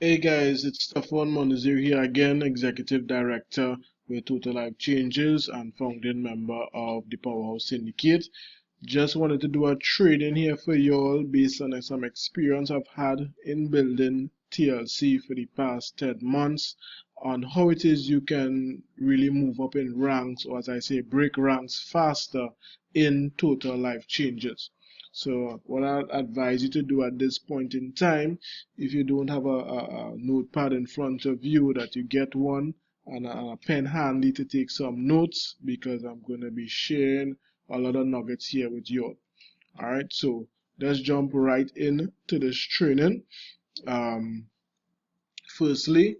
Hey guys, it's Stefan Monazir here again, Executive Director with Total Life Changes and founding member of the Powerhouse Syndicate. Just wanted to do a training here for y'all based on some experience I've had in building TLC for the past 10 months on how it is you can really move up in ranks, or as I say, break ranks faster in Total Life Changes. So what I'd advise you to do at this point in time, if you don't have a notepad in front of you, that you get one and a pen handy to take some notes, because I'm going to be sharing a lot of nuggets here with you all. Alright, so let's jump right into this training. Firstly,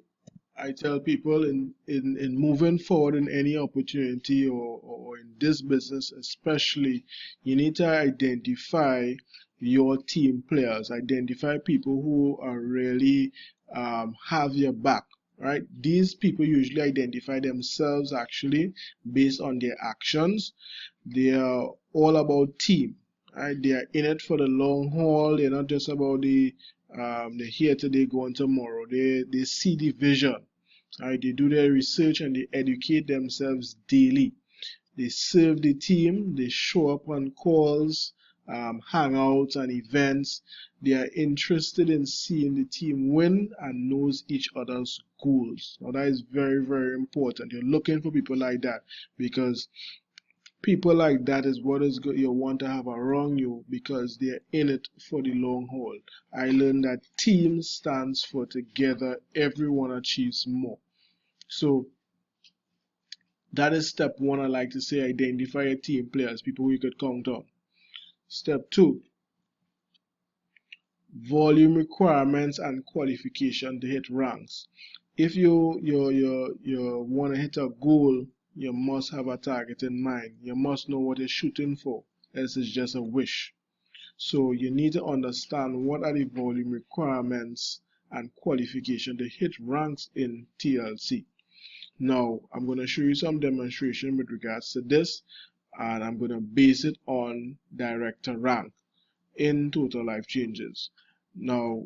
I tell people in moving forward in any opportunity, or in this business especially, you need to identify your team players, identify people who are really have your back, right? These people usually identify themselves actually based on their actions. They are all about team, right? They are in it for the long haul. They're not just about the here today, going tomorrow. They see the vision. Right? They do their research and they educate themselves daily. They serve the team. They show up on calls, hangouts, and events. They are interested in seeing the team win and knows each other's goals. Now that is very, very important. You're looking for people like that, because people like that is what is good you want to have around you, because they're in it for the long haul. I learned that team stands for together, everyone achieves more. So that is step one. I like to say, identify your team players, people you could count on. Step two, volume requirements and qualification to hit ranks. If you want to hit a goal, you must have a target in mind. You must know what you're shooting for, else it's just a wish. So you need to understand what are the volume requirements and qualification to hit ranks in TLC. Now, I'm going to show you some demonstration with regards to this, and I'm going to base it on director rank in Total Life Changes. Now,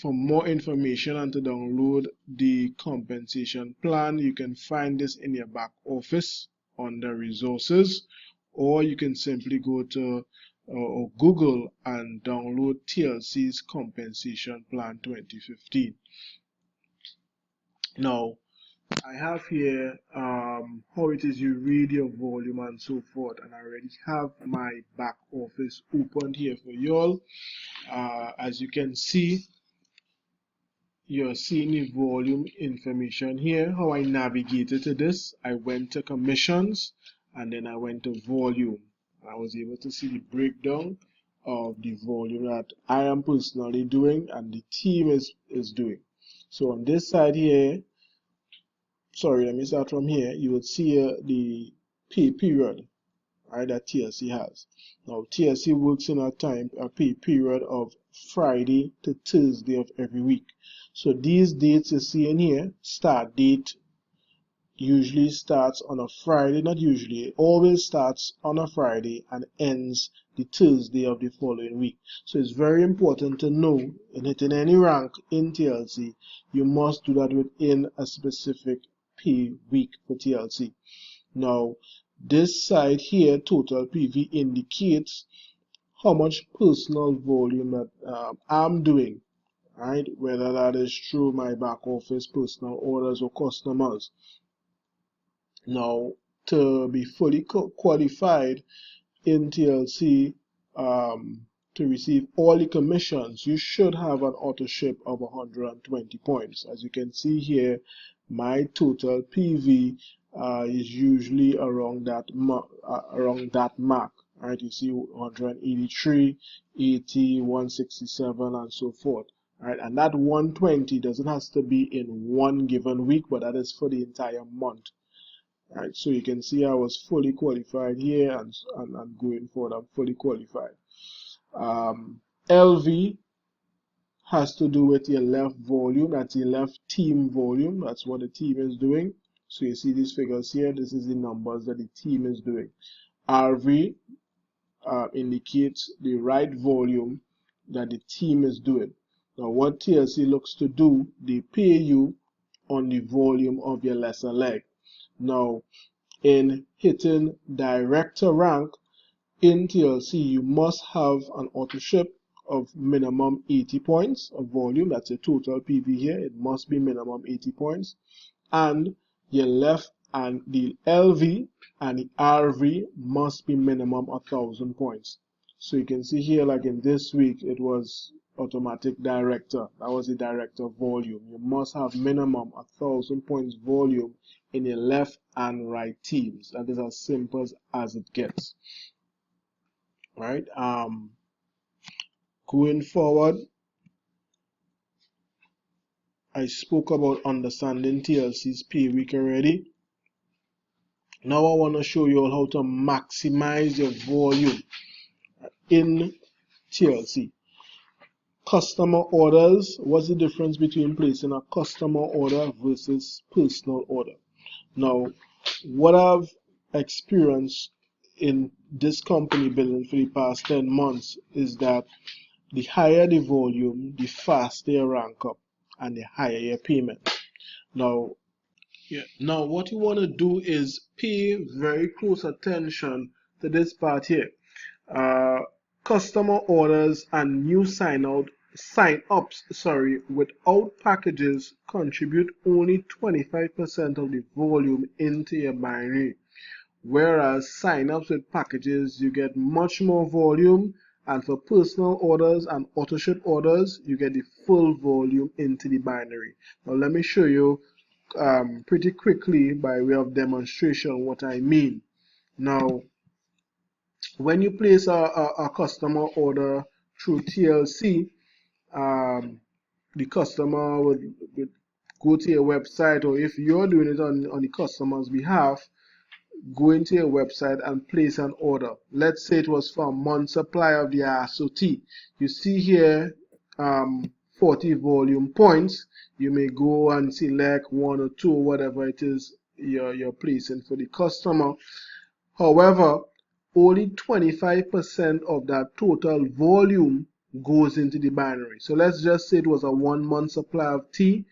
for more information and to download the compensation plan, you can find this in your back office under resources, or you can simply go to or Google and download TLC's compensation plan 2015. Now, I have here how it is you read your volume and so forth, and I already have my back office opened here for y'all. As you can see, you're seeing the volume information here. How I navigated to this, I went to commissions and then I went to volume. I was able to see the breakdown of the volume that I am personally doing and the team is doing. So on this side here, sorry, let me start from here. You would see the pay period, right, that TLC has. Now, TLC works in a pay period of Friday to Thursday of every week. So these dates you see in here, start date usually starts on a Friday, not usually, it always starts on a Friday and ends the Thursday of the following week. So it's very important to know, in hitting any rank in TLC, you must do that within a specific pay week for TLC. Now, this side here, total PV, indicates how much personal volume that I'm doing, right? Whether that is through my back office, personal orders, or customers. Now, to be fully qualified in TLC, to receive all the commissions, you should have an auto ship of 120 points. As you can see here, my total PV is usually around that mark. Right, you see 183, 80, 167, and so forth. Right, and that 120 doesn't have to be in one given week, but that is for the entire month. Right, so you can see I was fully qualified here, and going forward I'm fully qualified. LV has to do with your left volume, that's your left team volume, that's what the team is doing. So you see these figures here, this is the numbers that the team is doing. RV indicates the right volume that the team is doing. Now what TLC looks to do, they pay you on the volume of your lesser leg. Now in hitting director rank in TLC, you must have an auto ship of minimum 80 points of volume. That's your total PV here. It must be minimum 80 points. And your left and the LV and the RV must be minimum 1,000 points. So you can see here, like in this week, it was automatic director. That was the director volume. You must have minimum 1,000 points volume in your left and right teams. That is as simple as it gets. Right? Going forward, I spoke about understanding TLC's pay week already. Now I want to show you all how to maximize your volume in TLC. Customer orders. What's the difference between placing a customer order versus personal order? Now, what I've experienced in this company building for the past 10 months is that the higher the volume, the faster your rank up and the higher your payment. Now what you want to do is pay very close attention to this part here. Customer orders and new sign-ups without packages contribute only 25% of the volume into your binary. Whereas sign-ups with packages, you get much more volume, and for personal orders and auto ship orders, you get the full volume into the binary. Now let me show you pretty quickly by way of demonstration what I mean. Now, when you place a customer order through TLC, the customer would go to your website, or if you're doing it on the customer's behalf, go into your website and place an order. Let's say it was for a month supply of the ISO-T. You see here 40 volume points. You may go and select one or two, whatever it is you're placing for the customer. However, only 25% of that total volume goes into the binary. So let's just say it was a 1 month supply of T.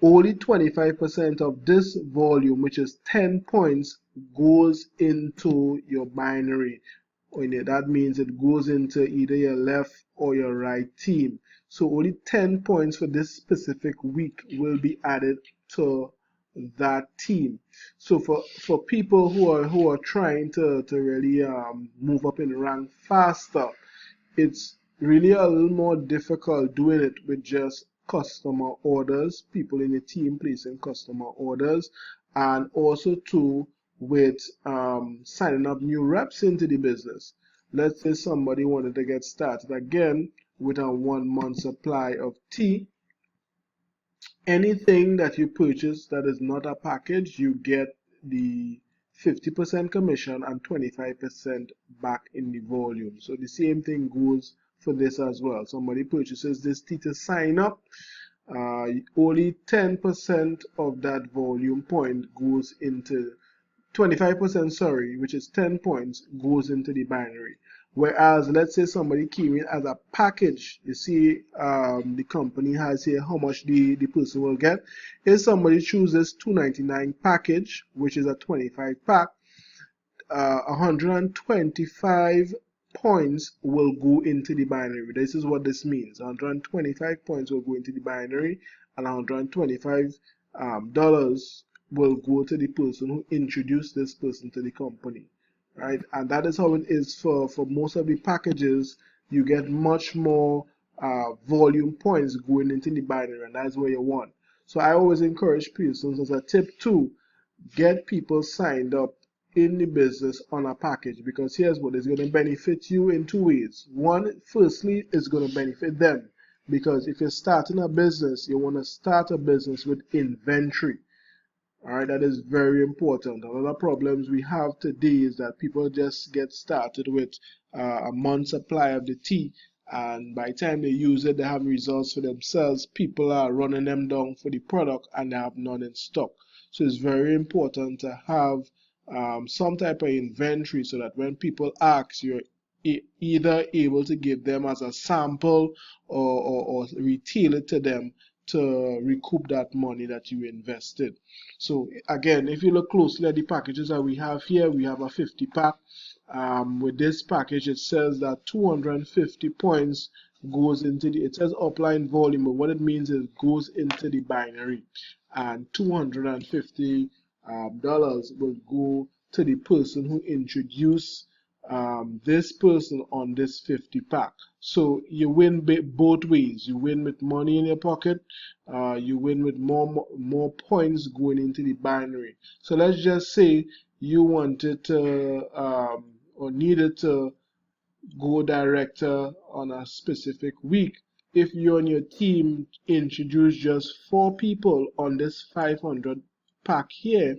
Only 25% of this volume, which is 10 points, goes into your binary. That means it goes into either your left or your right team. So only 10 points for this specific week will be added to that team. So for people who are trying to really move up in rank faster, it's really a little more difficult doing it with just customer orders, people in the team placing customer orders, and also too with signing up new reps into the business. Let's say somebody wanted to get started again with a 1 month supply of tea. Anything that you purchase that is not a package, you get the 50% commission and 25% back in the volume. So the same thing goes for this as well. Somebody purchases this tea to sign up, only 10% of that volume point goes into 25%, sorry, which is 10 points, goes into the binary. Whereas, let's say somebody came in as a package, you see the company has here how much the person will get. If somebody chooses $2.99 package, which is a 25 pack, 125 points will go into the binary. This is what this means. 125 points will go into the binary, and $125 dollars will go to the person who introduced this person to the company, right? And that is how it is for most of the packages. You get much more volume points going into the binary, and that's what you want. So I always encourage persons, as a tip too, get people signed up in the business on a package, because here's what is going to benefit you in two ways. One, firstly, is going to benefit them, because if you're starting a business, you want to start a business with inventory. All right, that is very important. One of the problems we have today is that people just get started with a month supply of the tea, and by the time they use it, they have results for themselves. People are running them down for the product, and they have none in stock. So it's very important to have some type of inventory, so that when people ask, you're either able to give them as a sample or retail it to them to recoup that money that you invested. So again, if you look closely at the packages that we have here, we have a 50 pack. With this package, it says that 250 points goes into it says upline volume, but what it means is goes into the binary, and $250 will go to the person who introduced this person on this 50 pack. So you win both ways. You win with money in your pocket. You win with more points going into the binary. So let's just say you wanted to or needed to go director on a specific week. If you and your team introduce just 4 people on this 500 pack here,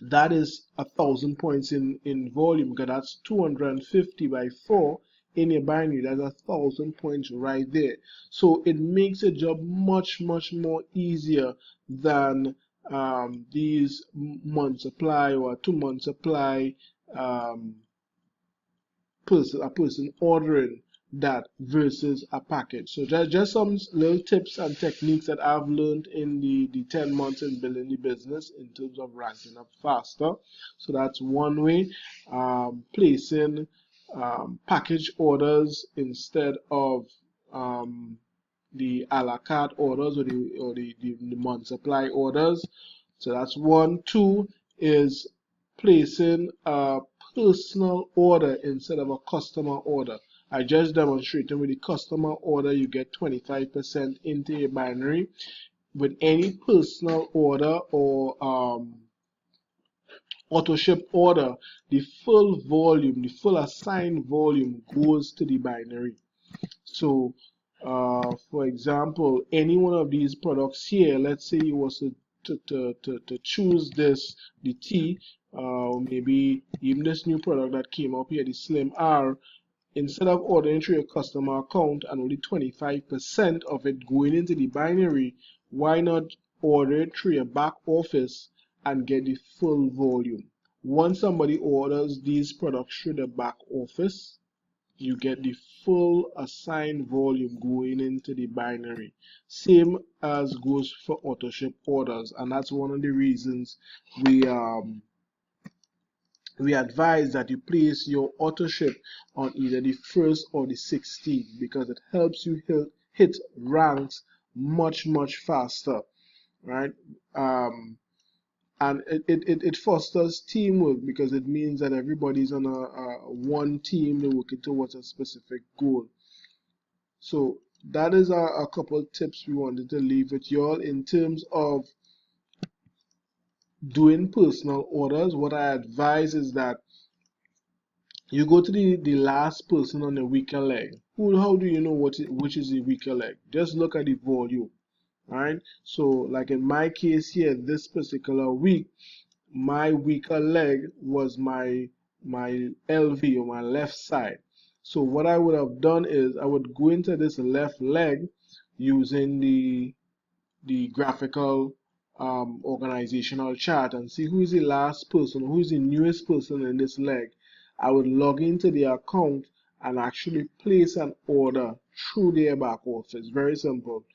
that is 1,000 points in volume, because that's 250 by 4 in a binary. That's 1,000 points right there. So it makes the job much more easier than these month supply or 2-month supply a person ordering that versus a package. So just some little tips and techniques that I've learned in the 10 months in building the business in terms of ranking up faster. So that's one way. Placing package orders instead of the a la carte orders or the month supply orders. So that's one. Two is placing a personal order instead of a customer order. I just demonstrated with the customer order, you get 25% into a binary. With any personal order or auto ship order, the full volume, the full assigned volume goes to the binary. So for example, any one of these products here, let's say you was to choose the tea, maybe even this new product that came up here, the Slim R, instead of ordering through your customer account and only 25% of it going into the binary, why not order it through your back office and get the full volume? Once somebody orders these products through the back office, you get the full assigned volume going into the binary. Same as goes for auto ship orders, and that's one of the reasons we advise that you place your auto ship on either the 1st or the 16th, because it helps you hit ranks much faster, right? And it fosters teamwork, because it means that everybody's on a one team, they're working towards a specific goal. So that is a couple of tips we wanted to leave with y'all in terms of doing personal orders. What I advise is that you go to the last person on the weaker leg. How do you know which is the weaker leg? Just look at the volume, right? So like in my case here, this particular week, my weaker leg was my LV, or my left side. So what I would have done is I would go into this left leg using the graphical organizational chart and see who is the last person, who is the newest person in this leg. I would log into the account and actually place an order through their back office. Very simple.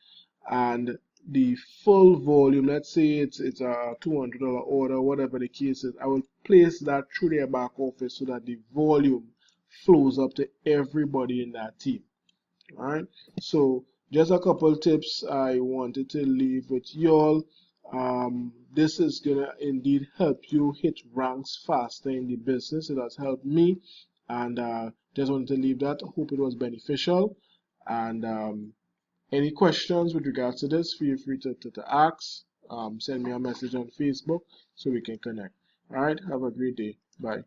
And the full volume, let's say it's a $200 order, whatever the case is, I will place that through their back office so that the volume flows up to everybody in that team. All right, so just a couple tips I wanted to leave with y'all. This is gonna indeed help you hit ranks faster in the business. It has helped me, and just wanted to leave that. Hope it was beneficial. And any questions with regards to this, feel free to ask. Send me a message on Facebook so we can connect. All right, have a great day. Bye.